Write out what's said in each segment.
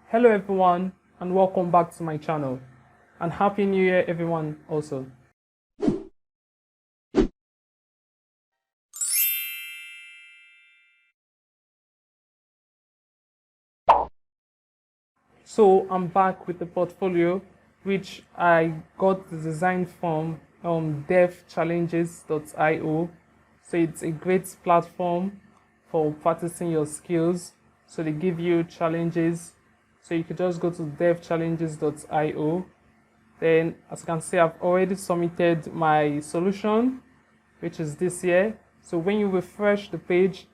Hello everyone and welcome back to my channel, and happy new year everyone also. So I'm back with the portfolio which I got the design from devchallenges.io. So it's a great platform for practicing your skills. So they give you challenges, so you could just go to devchallenges.io. Then, as you can see, I've already submitted my solution, which is this here. So when you refresh the page,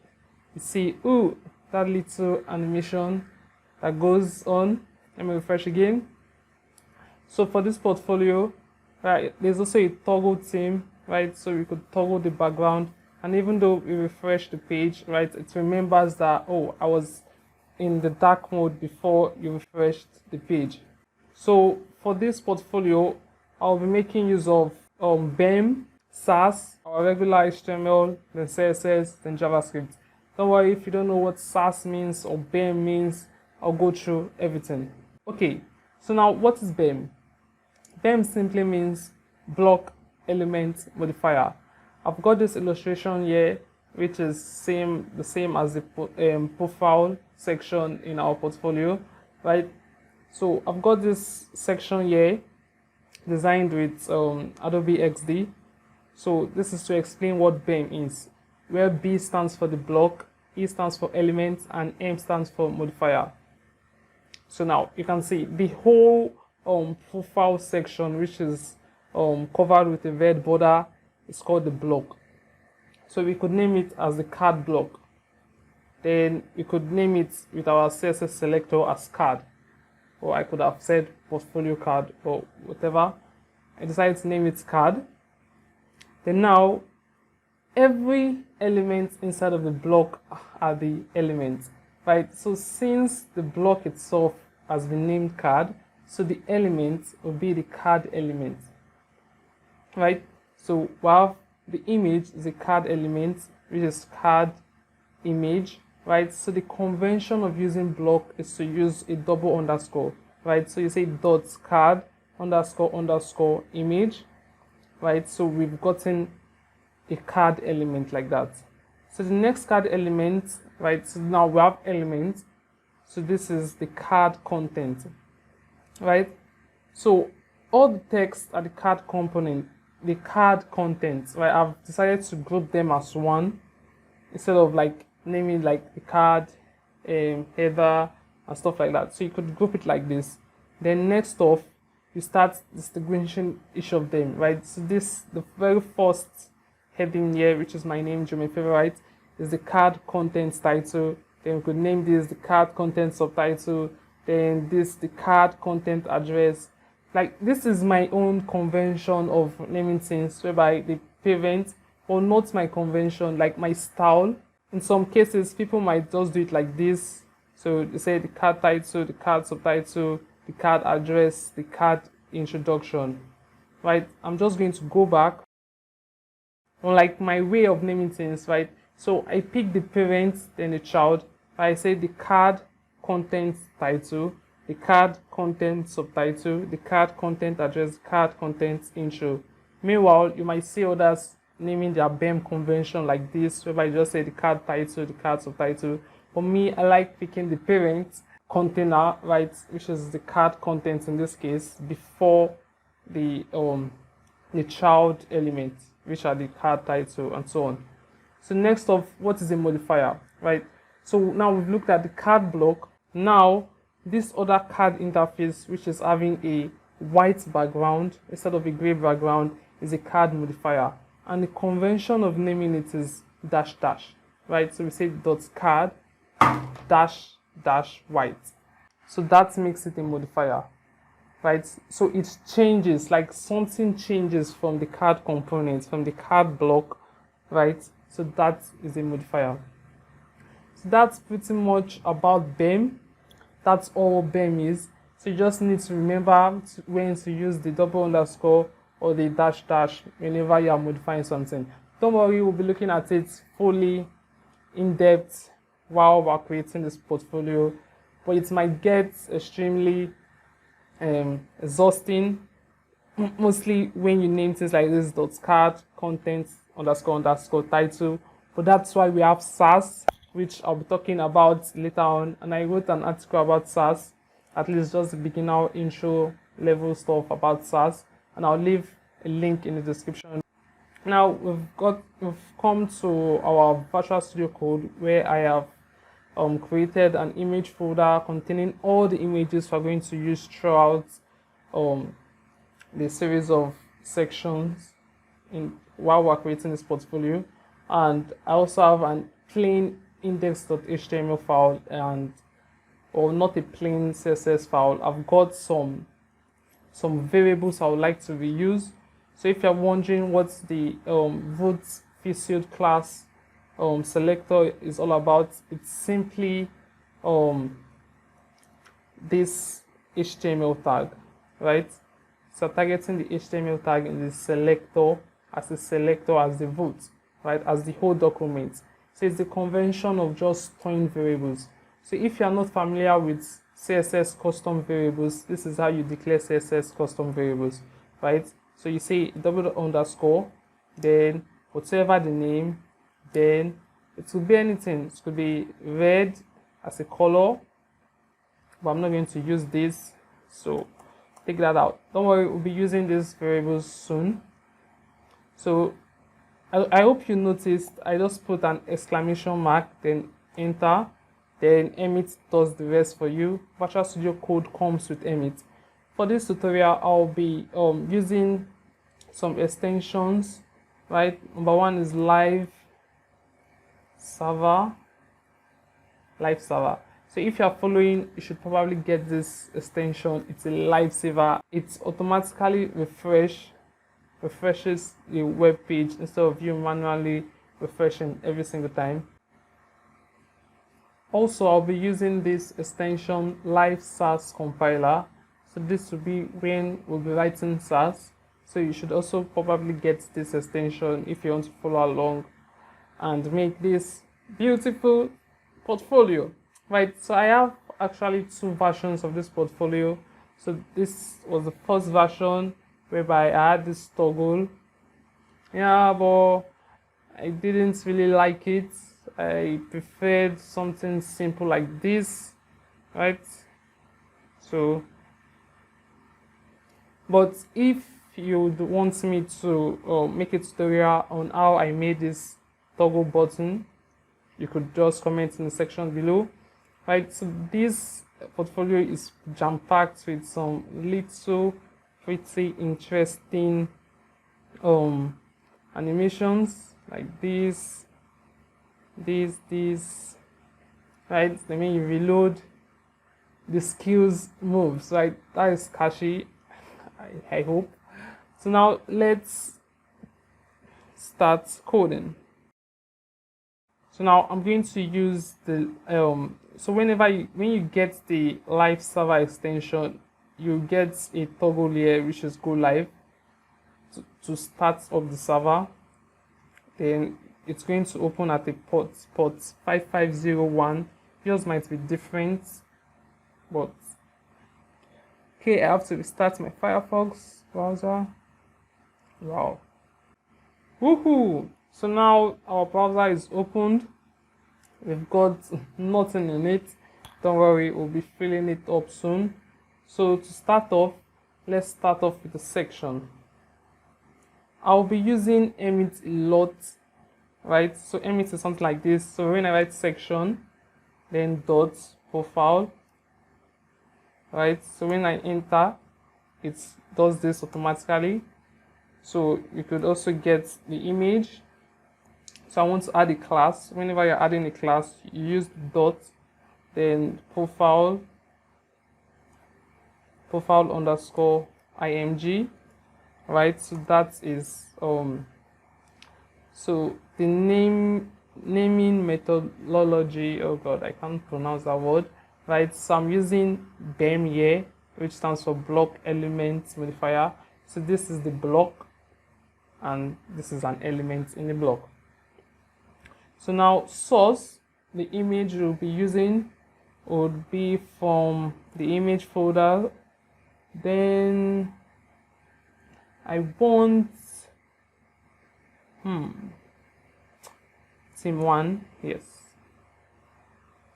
you see, ooh, that little animation that goes on. Let me refresh again. So for this portfolio, right, there's also a toggle theme, right? So you could toggle the background, and even though we refresh the page, right, it remembers that, oh, I was in the dark mode before you refreshed the page. So for this portfolio, I'll be making use of BEM, SASS, our regular HTML, then CSS, then JavaScript. Don't worry if you don't know what SASS means or BEM means, I'll go through everything. Okay, so now what is BEM? BEM simply means block element modifier. I've got this illustration here, which is the same as the profile section in our portfolio, right? So I've got this section here designed with Adobe XD. So this is to explain what BEM is, where B stands for the block, E stands for element, and M stands for modifier. So now you can see the whole profile section, which is covered with a red border, is called the block. So we could name it as the card block. Then we could name it with our CSS selector as card, or I could have said portfolio card or whatever. I decided to name it card. Then now every element inside of the block are the elements, right? So since the block itself has been named card, so the element will be the card element, right? So we have the image is a card element, which is card image, right? So the convention of using block is to use a double underscore, right? So you say dot card underscore underscore image, right? So we've gotten a card element like that. So the next card element, right? So now we have element. So this is the card content, right? So all the text are the card component, the card content, right? I've decided to group them as one instead of like naming like the card header and stuff like that. So you could group it like this. Then next off, you start distinguishing each of them, right? So this, the very first heading here, which is my name, Joe, my favorite, is the card content title. Then we could name this the card content subtitle. Then this the card content address. Like, this is my own convention of naming things, whereby the parent, or not my convention, like my style. In some cases, people might just do it like this. So they say the card title, the card subtitle, the card address, the card introduction, right? I'm just going to go back on like my way of naming things, right? So I pick the parent, then the child. I say the card content title, the card content subtitle, the card content address, card content intro. Meanwhile, you might see others naming their BEM convention like this, whereby you just say the card title, the card subtitle. For me, I like picking the parent container, right, which is the card content in this case, before the child element, which are the card title and so on. So next up, what is a modifier, right? So now we've looked at the card block. Now this other card interface, which is having a white background instead of a gray background, is a card modifier, and the convention of naming it is dash dash, right? So we say dot card dash dash white. So that makes it a modifier, right? So it changes, like something changes from the card component, from the card block, right? So that is a modifier. So that's pretty much about BEM. That's all BEM is. So you just need to remember when to use the double underscore or the dash dash whenever you are modifying something. Don't worry, we'll be looking at it fully in depth while we're creating this portfolio. but it might get extremely exhausting, mostly when you name things like this .card content underscore title. But that's why we have SASS, which I'll be talking about later on. And I wrote an article about SASS, at least just the beginner intro level stuff about SASS, and I'll leave a link in the description. Now we've come to our Virtual Studio Code, where I have created an image folder containing all the images we're going to use throughout the series of sections while we're creating this portfolio. And I also have a plain index.html file or not a plain CSS file. I've got some variables I would like to reuse. So if you're wondering what the vote field class selector is all about, it's simply this HTML tag, right? So targeting the HTML tag in the selector as the vote, right, as the whole document. So it's the convention of just storing variables. So if you're not familiar with CSS custom variables, this is how you declare CSS custom variables, right? So you say double underscore, then whatever the name, then it could be anything. It could be red as a color, but I'm not going to use this, so take that out. Don't worry, we'll be using these variables soon. So I hope you noticed I just put an exclamation mark, then enter, then Emmet does the rest for you. Virtual Studio Code comes with Emmet. For this tutorial, I'll be using some extensions, right? Number one is live server. So if you're following, you should probably get this extension. It's a live saver. It automatically refreshes the web page instead of you manually refreshing every single time. Also, I'll be using this extension live SASS compiler. So this will be when we'll be writing SASS. So you should also probably get this extension if you want to follow along and make this beautiful portfolio, right? So I have actually two versions of this portfolio. So this was the first version whereby I had this toggle. Yeah, but I didn't really like it. I preferred something simple like this, right? So, but if you would want me to make a tutorial on how I made this toggle button, you could just comment in the section below, right? So this portfolio is jam-packed with some little pretty interesting animations like this, right? I mean, you reload, the skills moves, right? That is catchy, I hope. So now let's start coding. So now I'm going to use the so when you get the live server extension, you get a toggle here which is go live to start up the server. Then it's going to open at a port 5501. Yours might be different, but okay, I have to restart my Firefox browser. Wow. Woohoo! So now our browser is opened. We've got nothing in it. Don't worry, we'll be filling it up soon. So to start off, let's start off with a section. I'll be using Emmet a lot, right? So Emmet is something like this. So when I write section, then dot profile, right? So when I enter, it does this automatically. So you could also get the image. So I want to add a class. Whenever you're adding a class, you use dot, then profile underscore img, right? So that is so the naming methodology. Oh god, I can't pronounce that word, right? So I'm using BEM here, which stands for block element modifier. So this is the block, and this is an element in the block. So now source, the image we'll be using would be from the image folder. Then I want team 1, yes.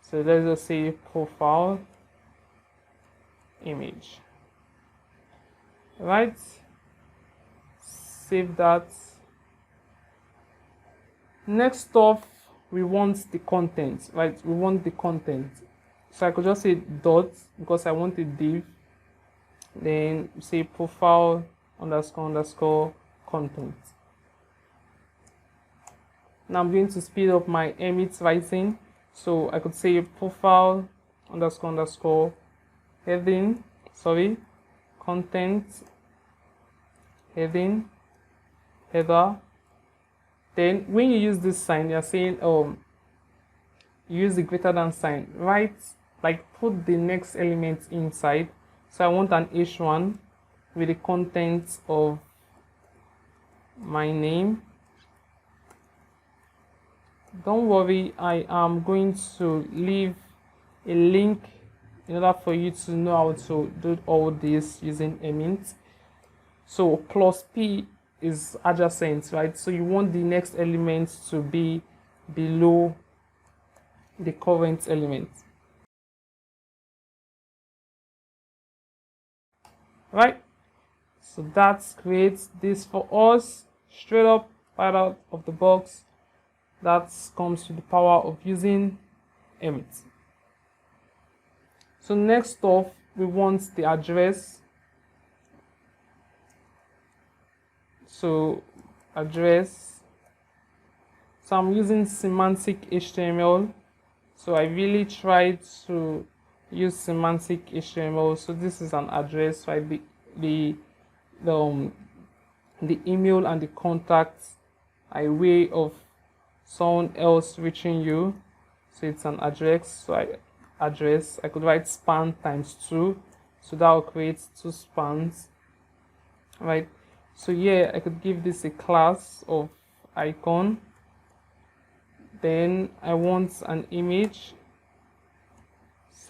So let's just say profile image. Right, save that. Next off, we want the content, right? We want the content. So I could just say dot because I want a div. Then say profile __ content. Now I'm going to speed up my emit writing. So I could say profile __ heading, content, heading, header. Then when you use this sign, you're saying use the greater than sign, right? Like put the next element inside. So I want an h1 with the content of my name. Don't worry, I am going to leave a link in order for you to know how to do all this using emit. So plus p is adjacent, right? So you want the next element to be below the current element, right? So that creates this for us straight up right out of the box. That comes with the power of using emit. So next off, we want the address. So address. So I'm using semantic HTML. So I really tried to use semantic HTML. So this is an address, right? The email and the contacts are a way of someone else reaching you. So it's an address. So I could write span times 2. So that will create 2 spans, right? So yeah, I could give this a class of icon. Then I want an image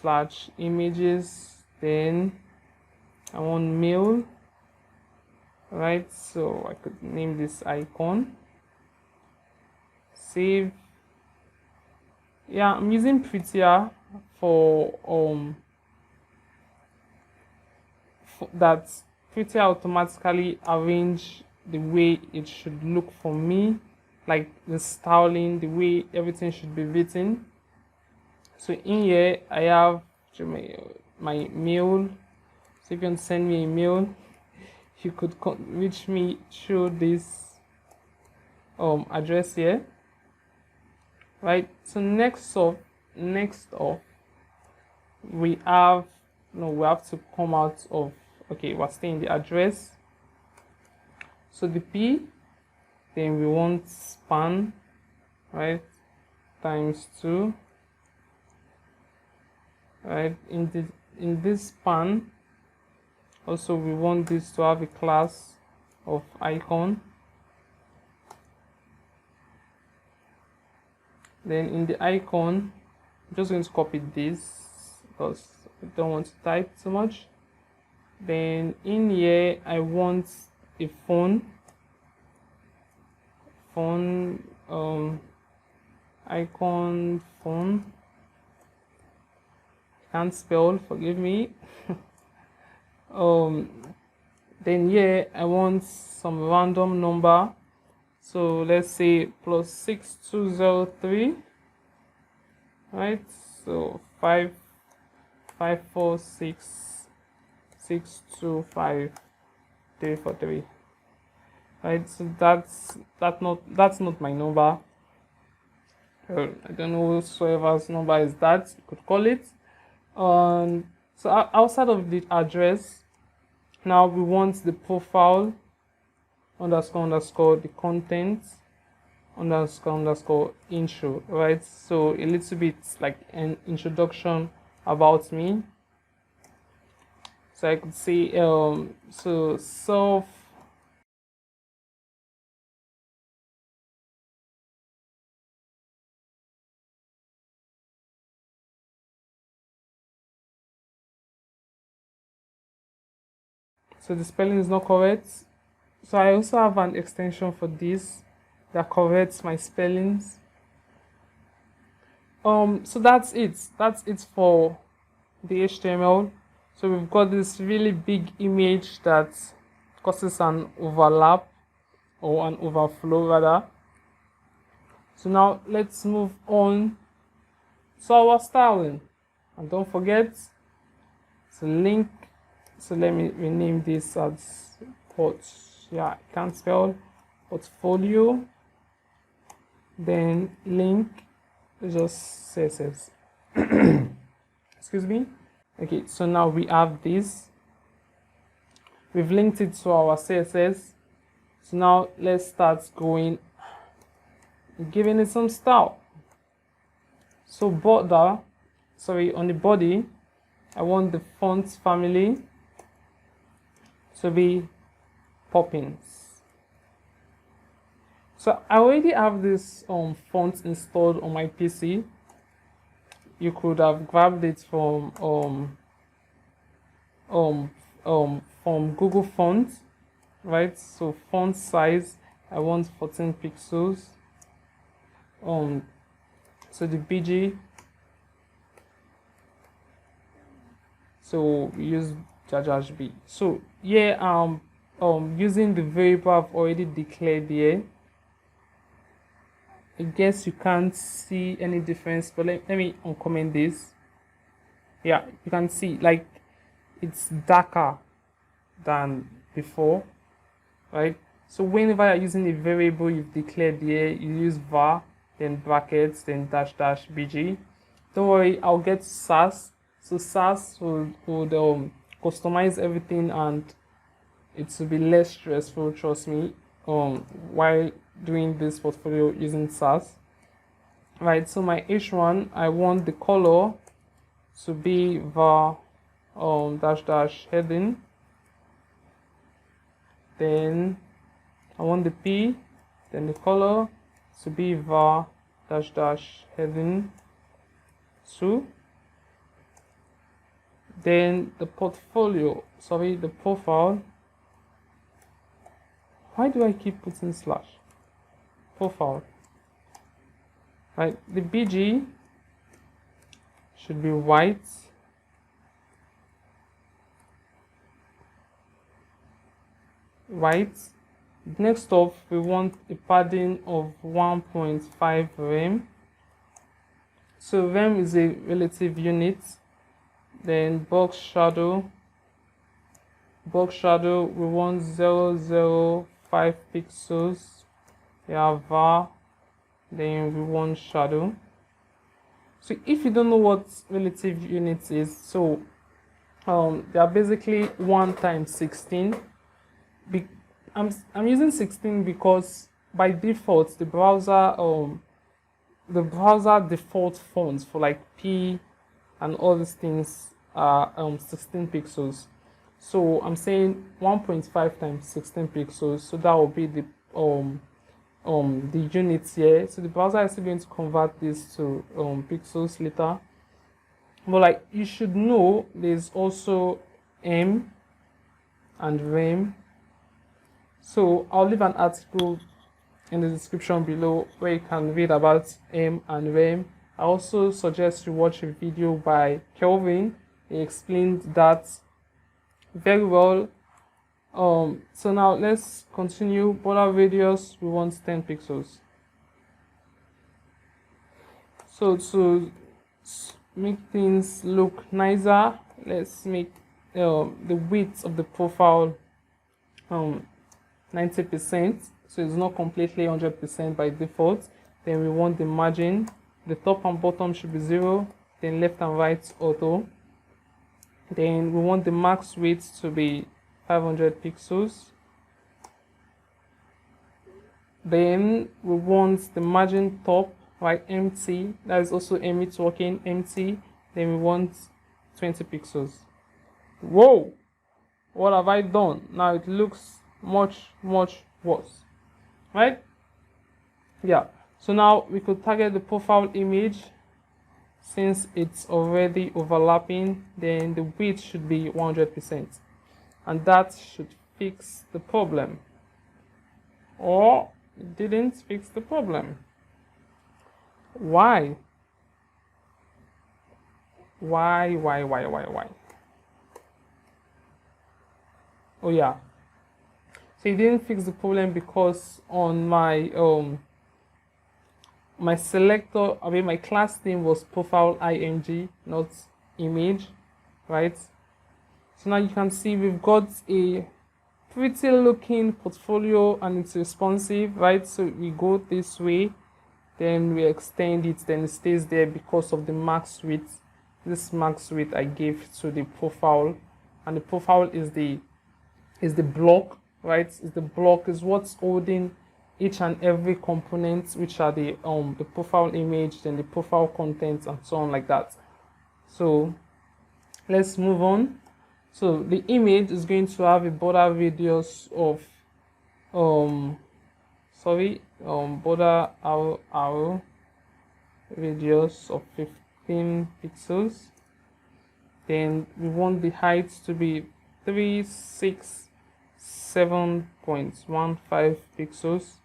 / images. Then I want mail, right? So I could name this icon. Save. Yeah, I'm using Prettier for that Prettier automatically arrange the way it should look for me, like the styling, the way everything should be written. So in here I have my mail. So if you can send me a mail, you could reach me through this address here, right? So next off, we have to come out of, okay, we're staying in the address. So the p, then we want span, right, times 2, right? In this span also we want this to have a class of icon. Then in the icon, I'm just going to copy this because I don't want to type too much. Then in here I want a phone icon phone. Can't spell, forgive me. Then here I want some random number. So let's say +6203, right? So 5546625 343, right? So that's not my number. I don't know whosoever's number is that, you could call it. So outside of the address, now we want the profile __ the content __ intro, right? So a little bit like an introduction about me. So I could say so self So the spelling is not correct. So I also have an extension for this that corrects my spellings. So that's it for the HTML. So we've got this really big image that causes an overlap, or an overflow rather. So now let's move on to our styling, and don't forget to link. So let me rename this as I can't spell, portfolio, then link, just CSS. Excuse me. Okay, so now we have this. We've linked it to our CSS. So now let's start giving it some style. So on the body, I want the font family to be Poppins. So I already have this font installed on my PC. You could have grabbed it from Google Fonts, right? So font size, I want 14 pixels. So the BG, so we use _b. So yeah, using the variable I've already declared here. I guess you can't see any difference, but let me uncomment this. Yeah, you can see like it's darker than before, right? So whenever you're using a variable you've declared here, you use var, then brackets, then -- bg. Don't worry, I'll get SASS. So SASS would customize everything, and it will be less stressful, trust me, while doing this portfolio using SASS. Right, so my H1, I want the color to be var -- heading. Then I want the P, then the color to be var -- heading 2. Then the the profile. Why do I keep putting slash? Profile. Right, the BG should be white. Next up, we want a padding of 1.5 rem. So rem is a relative unit. Then box shadow, we want 0.05 pixels. We have var, then we want shadow. So if you don't know what relative units is, so they are basically 1 × 16. I'm using 16 because by default the browser default fonts for like P and all these things are 16 pixels. So I'm saying 1.5 × 16 pixels. So that will be the units here. So the browser is going to convert this to pixels later. But like you should know, there's also M and rem. So I'll leave an article in the description below where you can read about M and rem. I also suggest you watch a video by Kelvin. He explained that very well. So now let's continue. Border radius, we want 10 pixels. So to make things look nicer, let's make the width of the profile 90%, so it's not completely 100% by default. Then we want the margin, the top and bottom should be 0, then left and right auto. Then we want the max width to be 500 pixels. Then we want the margin top, right, empty, that is also emit working, empty. Then we want 20 pixels. Whoa, what have I done? Now it looks much worse, right? Yeah, so now we could target the profile image. Since it's already overlapping, then the width should be 100%. and that should fix the problem. Or it didn't fix the problem. Why? Why? Oh yeah. So it didn't fix the problem because on my my selector, my class name was profile img, not image, right? So now you can see we've got a pretty looking portfolio and it's responsive, right? So we go this way, then we extend it, then it stays there because of the max width. This max width I gave to the profile, and the profile is the block, right? Is the block is what's holding each and every component, which are the profile image, then the profile contents, and so on like that. So let's move on. So the image is going to have a border radius of border arrow radius of 15 pixels. Then we want the height to be 367.15 pixels.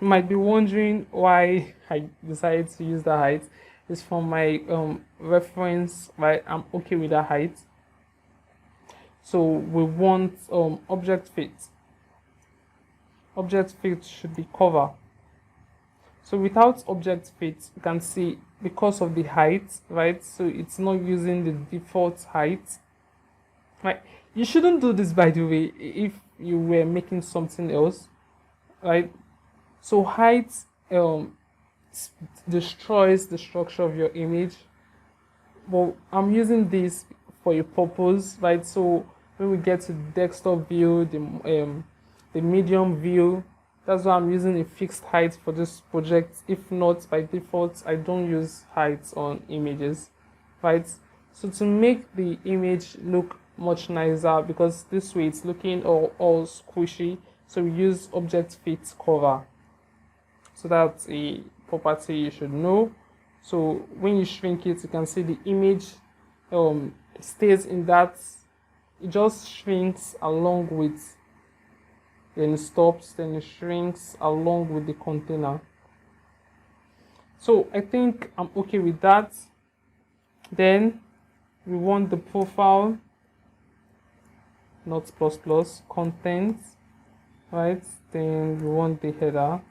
You might be wondering why I decided to use the height. It's from my reference, right? I'm okay with that height. So we want object fit. Object fit should be cover. So without object fit, you can see because of the height, right? So it's not using the default height, right? You shouldn't do this, by the way, if you were making something else, right? So height destroys the structure of your image. Well, I'm using this for a purpose, right? So when we get to the desktop view, the medium view, that's why I'm using a fixed height for this project. If not, by default, I don't use heights on images, right? So to make the image look much nicer, because this way it's looking all squishy, so we use object fit cover. So that's a property you should know. So when you shrink it, you can see the image stays in that, it just shrinks along with, then it stops, then it shrinks along with the container. So I think I'm okay with that. Then we want the profile, not plus, content, right? Then we want the header.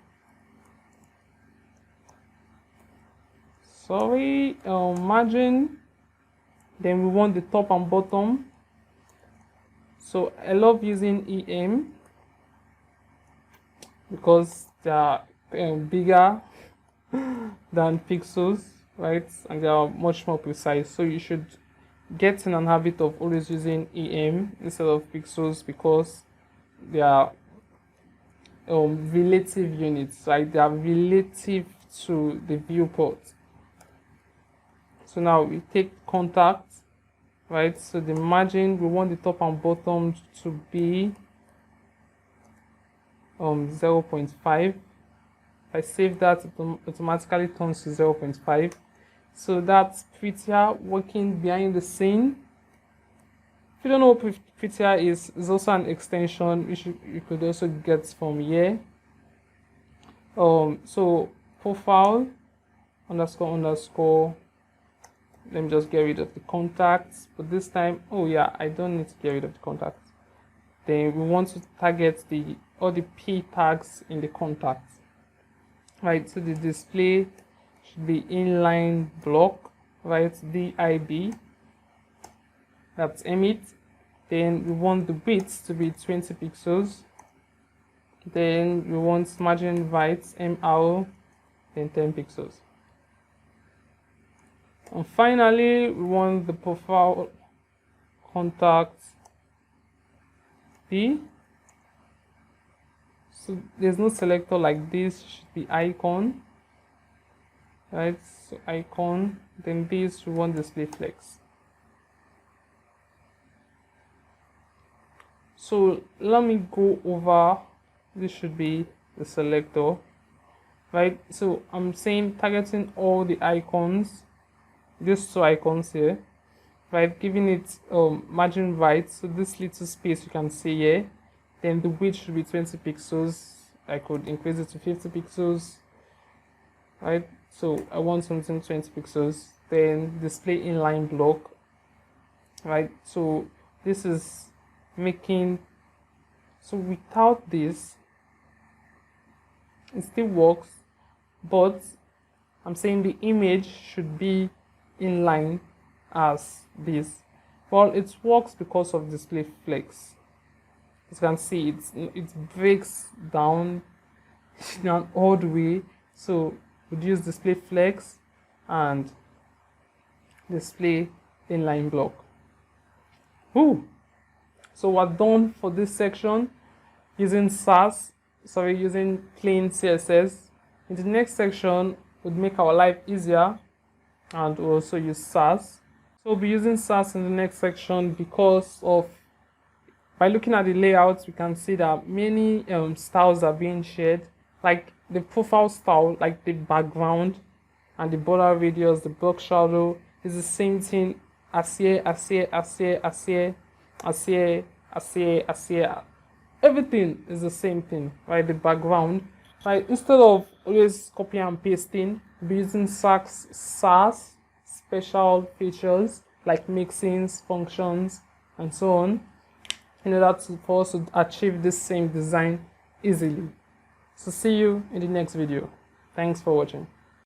Margin. Then we want the top and bottom. So I love using EM because they are bigger than pixels, right? And they are much more precise. So you should get in an habit of always using EM instead of pixels because they are relative units, right? They are relative to the viewport. So now we take contact, right? So the margin, we want the top and bottom to be 0.5. If I save that, it automatically turns to 0.5. So that's prettier working behind the scene. If you don't know what prettier is, it's also an extension which you could also get from here. So profile __. Let me just get rid of the contacts, but this time, oh yeah, I don't need to get rid of the contacts. Then we want to target all the P tags in the contacts, right? So the display should be inline block, right? DIB, that's emit. Then we want the width to be 20 pixels. Then we want margin right, MR, then 10 pixels. And finally, we want the profile contact P. So there's no selector like this, it should be icon, right? So icon, then this we want display flex. So let me go over, this should be the selector, right? So I'm saying targeting all the icons, these two icons here, right? Giving it margin right. So this little space you can see here. Then the width should be 20 pixels. I could increase it to 50 pixels, right? So I want something 20 pixels. Then display inline block, right? So this is making, so without this, it still works, but I'm saying the image should be in line as this. Well, it works because of display flex. As you can see, it breaks down in an odd way. So we'd use display flex and display inline block. Ooh. So we're done for this section using using plain CSS. In the next section, would make our life easier, and we'll also use SASS. So we'll be using SASS in the next section because of, by looking at the layouts, we can see that many styles are being shared, like the profile style, like the background and the border radius, the block shadow is the same thing as here, as here, as here, as here, as here, as here, as here. Everything is the same thing, right? The background, right? Instead of always copying and pasting, we'll be using SASS special features like mixins, functions, and so on, in order for us to achieve this same design easily. So see you in the next video. Thanks for watching.